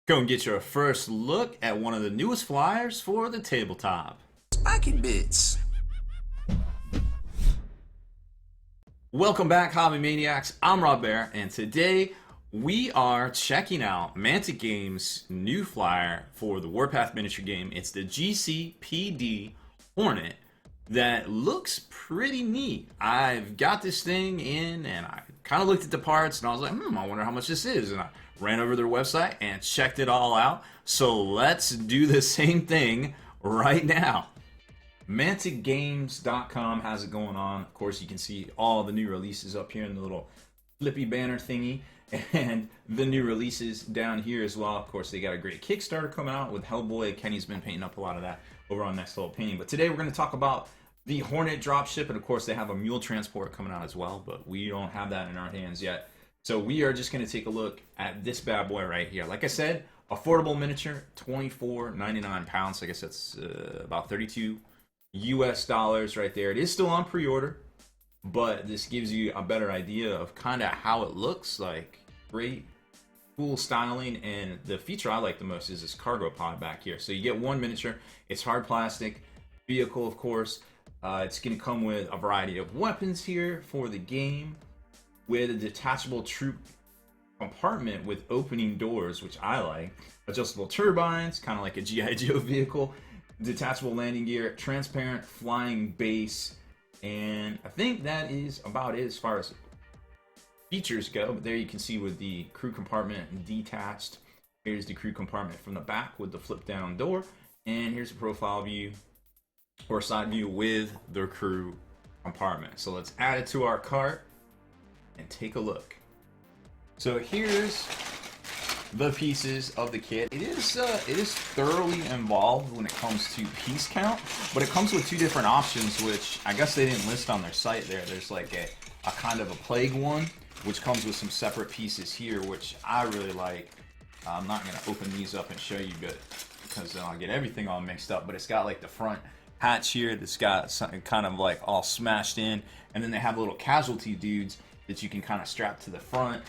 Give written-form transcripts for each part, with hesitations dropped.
Go and get your first look at one of the newest flyers for the tabletop. Spiky bits. Welcome back, Hobby Maniacs. I'm Baer, and today we are checking out Mantic Games' new flyer for the Warpath miniature game. It's the GCPD Hornet that looks pretty neat. I've got this thing in, and I kind of looked at the parts, and I was like, I wonder how much this is. And I ran over to their website and checked it all out. So let's do the same thing right now. ManticGames.com has it going on. Of course, you can see all the new releases up here in the little flippy banner thingy, and the new releases down here as well. Of course, they got a great Kickstarter coming out with Hellboy. Kenny's been painting up a lot of that over on Next Level Painting. But today we're going to talk about the Hornet Dropship, and of course they have a mule transport coming out as well, but we don't have that in our hands yet. So we are just going to take a look at this bad boy right here. Like I said, affordable miniature, £24.99. I guess that's about 32 US dollars right there. It is still on pre-order, but this gives you a better idea of kind of how it looks like. Great, cool styling, and the feature I like the most is this cargo pod back here. So you get one miniature. It's hard plastic vehicle, of course. It's going to come with a variety of weapons here for the game, with a detachable troop compartment with opening doors, which I like. Adjustable turbines, kind of like a G.I. Joe vehicle. Detachable landing gear, transparent flying base, and I think that is about it as far as features go. But there you can see with the crew compartment detached. Here's the crew compartment from the back with the flip down door, and here's a profile view or side view with the crew compartment. So let's add it to our cart and take a look. So here's the pieces of the kit. It is thoroughly involved when it comes to piece count, but it comes with two different options, which I guess they didn't list on their site there. There's like a kind of a plague one, which comes with some separate pieces here, which I really like. I'm not going to open these up and show you, but because then I'll get everything all mixed up. But it's got like the front hatch here that's got something kind of like all smashed in, and then they have little casualty dudes that you can kind of strap to the front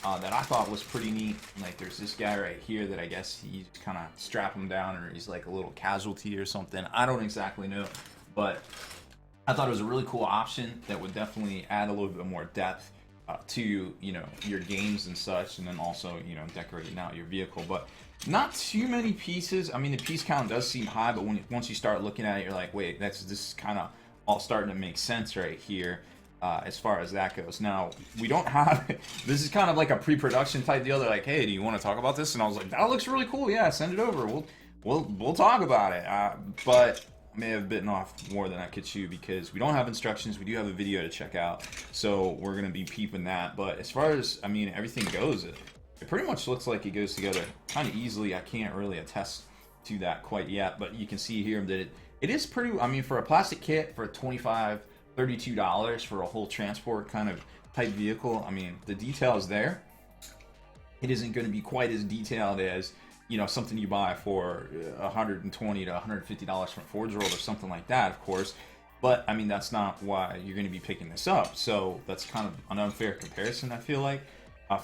that I thought was pretty neat. Like there's this guy right here that I guess you kind of strap him down, or he's like a little casualty or something. I don't exactly know, but I thought it was a really cool option that would definitely add a little bit more depth to your games and such, and then also decorating out your vehicle. But not too many pieces. I mean, the piece count does seem high, but once you start looking at it, you're like, wait, this is kind of all starting to make sense right here. As far as that goes. Now, we don't have, this is kind of like a pre-production type deal. They're like, hey, do you want to talk about this? And I was like, that looks really cool. Yeah, send it over. We'll talk about it. But I may have bitten off more than I could chew because we don't have instructions. We do have a video to check out, so we're going to be peeping that. But as far as, everything goes, it pretty much looks like it goes together kind of easily. I can't really attest to that quite yet, but you can see here that it is pretty, for a plastic kit, for $32 for a whole transport kind of type vehicle. The detail is there. It isn't going to be quite as detailed as something you buy for $120 to $150 from Forge World or something like that, of course. But that's not why you're going to be picking this up. So that's kind of an unfair comparison, I feel like.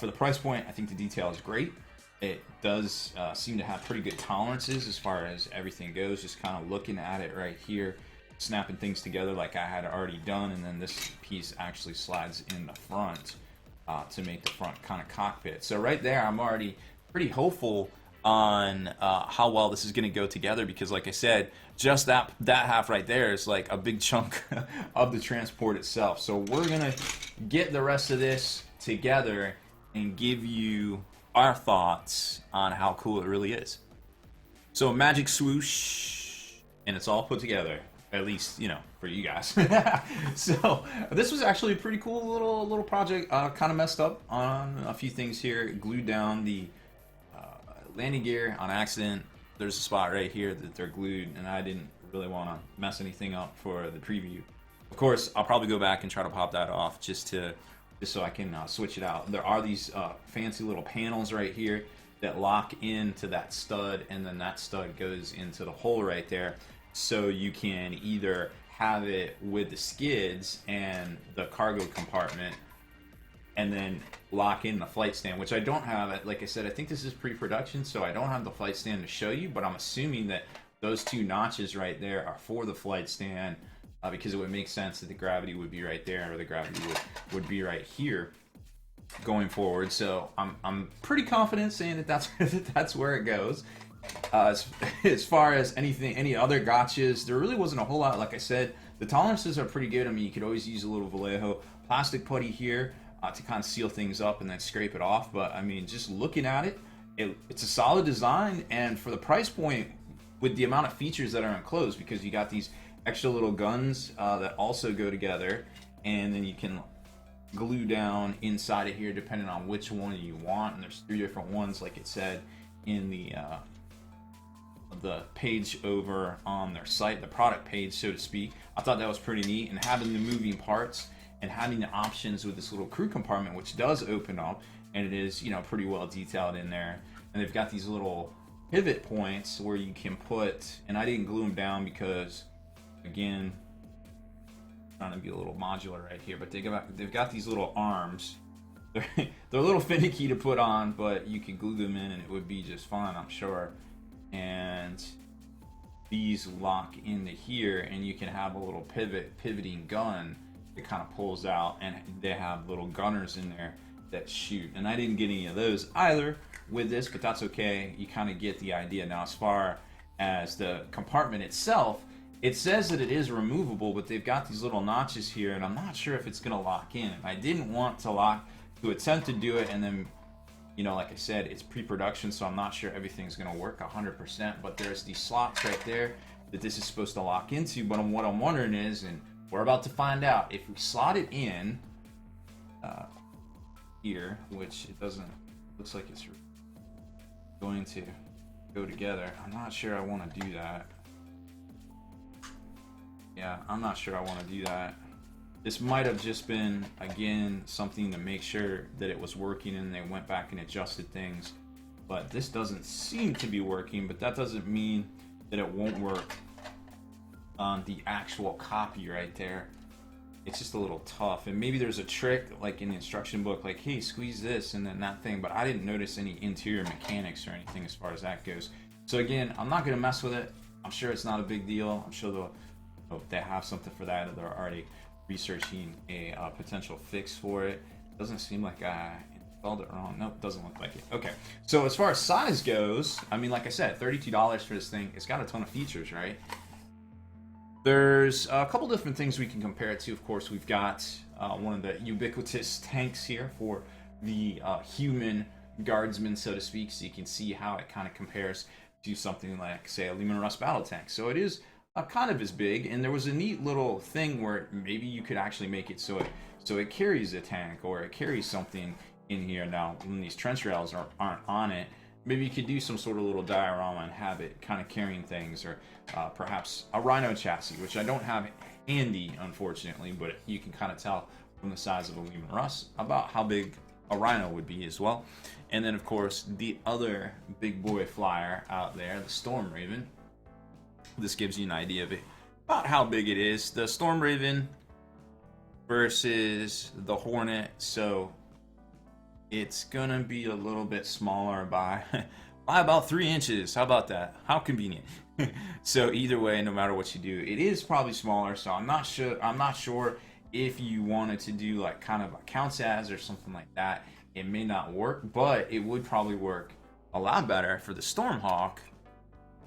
For the price point, I think the detail is great. It does seem to have pretty good tolerances as far as everything goes. Just kind of looking at it right here, snapping things together like I had already done, and then this piece actually slides in the front to make the front kind of cockpit. So right there, I'm already pretty hopeful on how well this is going to go together, because like I said, just that half right there is like a big chunk of the transport itself. So we're going to get the rest of this together and give you our thoughts on how cool it really is. So magic swoosh, and it's all put together. At least, for you guys. So this was actually a pretty cool little project. Kind of messed up on a few things here. Glued down the landing gear on accident. There's a spot right here that they're glued, and I didn't really want to mess anything up for the preview. Of course, I'll probably go back and try to pop that off just so I can switch it out. There are these fancy little panels right here that lock into that stud, and then that stud goes into the hole right there. So you can either have it with the skids and the cargo compartment and then lock in the flight stand, which I don't have. Like I said, I think this is pre-production, so I don't have the flight stand to show you, but I'm assuming that those 2 notches right there are for the flight stand, because it would make sense that the gravity would be right there, or the gravity would be right here going forward. So I'm pretty confident saying that that's where it goes. As far as any other gotchas, there really wasn't a whole lot. Like I said, the tolerances are pretty good. I mean, you could always use a little Vallejo plastic putty here to kind of seal things up and then scrape it off. But I mean, just looking at it, it's a solid design, and for the price point, with the amount of features that are enclosed, because you got these extra little guns that also go together, and then you can glue down inside of here depending on which one you want. And there's 3 different ones, like it said in the page over on their site, the product page, so to speak. I thought that was pretty neat, and having the moving parts and having the options with this little crew compartment, which does open up, and it is, you know, pretty well detailed in there. And they've got these little pivot points where you can put, and I didn't glue them down because, again, I'm trying to be a little modular right here, but they've got these little arms. They're a little finicky to put on, but you can glue them in and it would be just fine, I'm sure. And these lock into here, and you can have a little pivoting gun that kind of pulls out, and they have little gunners in there that shoot. And I didn't get any of those either with this, but that's okay. You kind of get the idea. Now, as far as the compartment itself, it says that it is removable, but they've got these little notches here, and I'm not sure if it's going to lock in. I didn't want to attempt to do it, and then, you know, like I said, it's pre-production, so I'm not sure everything's going to work 100%, but there's these slots right there that this is supposed to lock into. But what I'm wondering is, and we're about to find out, if we slot it in here, which it doesn't, looks like it's going to go together. I'm not sure I want to do that. Yeah, I'm not sure I want to do that. This might have just been, again, something to make sure that it was working, and they went back and adjusted things. But this doesn't seem to be working, but that doesn't mean that it won't work on the actual copy right there. It's just a little tough, and maybe there's a trick like in the instruction book, like, hey, squeeze this and then that thing, but I didn't notice any interior mechanics or anything as far as that goes. So again, I'm not going to mess with it. I'm sure it's not a big deal. I'm sure they have something for that, or they're already researching a potential fix for it. Doesn't seem like I installed it wrong. Nope, doesn't look like it. Okay, so as far as size goes, I mean, like I said, $32 for this thing. It's got a ton of features, right? There's a couple different things we can compare it to. Of course, we've got one of the ubiquitous tanks here for the human guardsman, so to speak, so you can see how it kind of compares to something like, say, a Lehman Russ battle tank. So it is kind of as big, and there was a neat little thing where maybe you could actually make it so it carries a tank, or it carries something in here. Now, when these trench rails aren't on it, maybe you could do some sort of little diorama and have it kind of carrying things, or perhaps a Rhino chassis, which I don't have handy, unfortunately, but you can kind of tell from the size of a Lehman Russ about how big a Rhino would be as well. And then, of course, the other big boy flyer out there, the Storm Raven. This gives you an idea of it, about how big it is. The Storm Raven versus the Hornet, so it's gonna be a little bit smaller by about 3 inches. How about that? How convenient. So either way, no matter what you do, it is probably smaller. So I'm not sure if you wanted to do like kind of a counts as or something like that. It may not work, but it would probably work a lot better for the Stormhawk,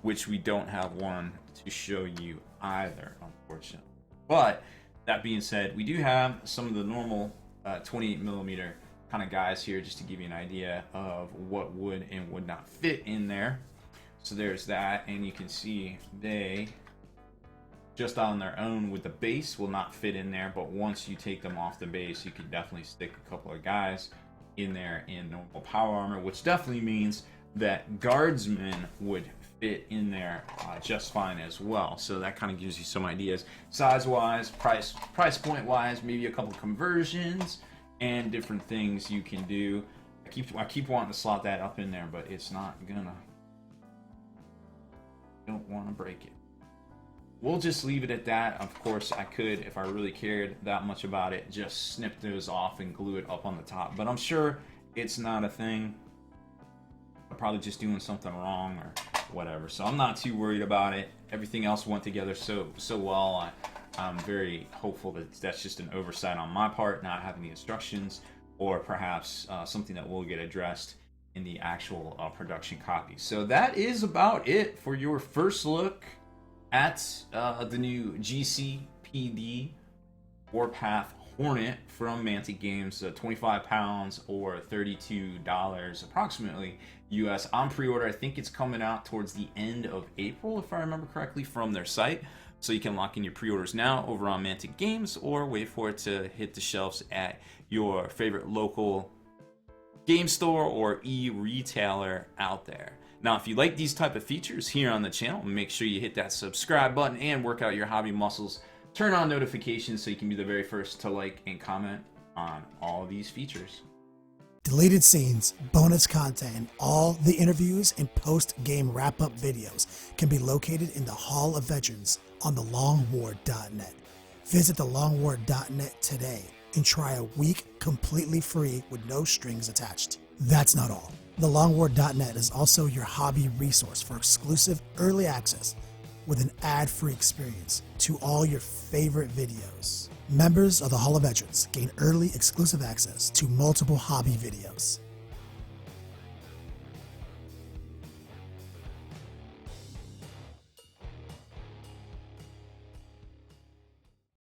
which we don't have one to show you either, unfortunately. But that being said, we do have some of the normal 28mm kind of guys here, just to give you an idea of what would and would not fit in there. So there's that, and you can see they just on their own with the base will not fit in there, but once you take them off the base, you can definitely stick a couple of guys in there in normal power armor, which definitely means that guardsmen would fit in there just fine as well. So that kind of gives you some ideas size wise, price point wise, maybe a couple conversions and different things you can do. I keep wanting to slot that up in there, but it's not gonna. Don't want to break it. we'll just leave it at that. Of course, I could, if I really cared that much about it, just snip those off and glue it up on the top. But I'm sure it's not a thing. I'm probably just doing something wrong or whatever. So I'm not too worried about it. Everything else went together so well. I'm very hopeful that that's just an oversight on my part, not having the instructions, or perhaps something that will get addressed in the actual production copy. So that is about it for your first look at the new GCPD Warpath Hornet from Mantic Games. 25 pounds or $32 approximately US on pre-order. I think it's coming out towards the end of April, if I remember correctly, from their site. So you can lock in your pre-orders now over on Mantic Games, or wait for it to hit the shelves at your favorite local game store or e-retailer out there. Now, if you like these type of features here on the channel, make sure you hit that subscribe button and work out your hobby muscles. Turn on notifications so you can be the very first to like and comment on all of these features. Deleted scenes, bonus content, and all the interviews and post-game wrap-up videos can be located in the Hall of Veterans on thelongwar.net. Visit thelongwar.net today and try a week completely free with no strings attached. That's not all. Thelongwar.net is also your hobby resource for exclusive early access with an ad-free experience to all your favorite videos. Members of the Hall of Veterans gain early exclusive access to multiple hobby videos.